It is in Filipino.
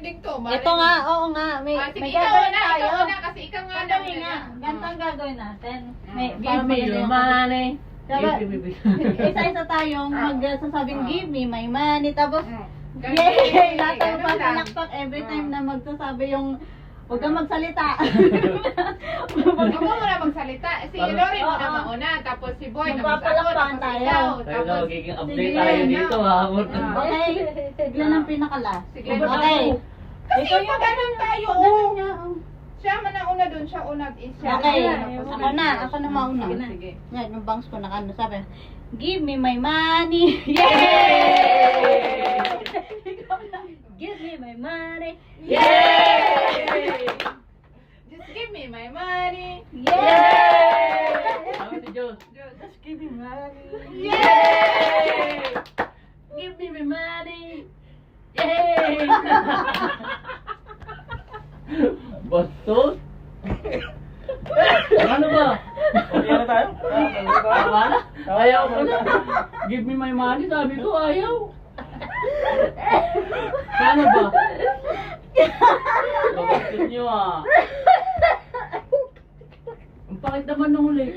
ending to. Ito nga, oo nga. May Sige, ikaw gagawin na, tayo. ikaw na, kasi ikaw nga na. Madali nga. Ganito ang gagawin natin. May, para Give me maganda your yung- money. Diba? Give me. Isa-isa tayong magsasabing give me my money. Tapos, Ganun, yay! Lahat tayo ganun lang. papalakpak every time na magsasabi yung huwag kang magsalita. Huwag mo muna magsalita. Si Lori mo na Oo. mauna, tapos si Boy na Magpapalakpakan tapos tayo. ikaw, Tayo na tapos magiging Sige, update tayo na. dito ha. Okay? Sigla ng pinakalas. Sige, Okay. Kasi Ikaw pag ganun tayo, Ganun niya, oh. siya man ang una dun, siya una. Siya Okay. una. Ako na mauna. Sige. Yan, yung bangs ko na ano, sabi, give me my money. Yay! Give me my money. Yay! Just give me my money. Yay! Sabi si Diyos. Just give me money. Yay! Give me my money. Yay! Bastos? Ano ba? Okay na tayo? Tama na? Ayaw ko na. Give me my money, sabi ko ayaw. Ano ba? Babastos nyo ah. Ang pakit naman nung huli.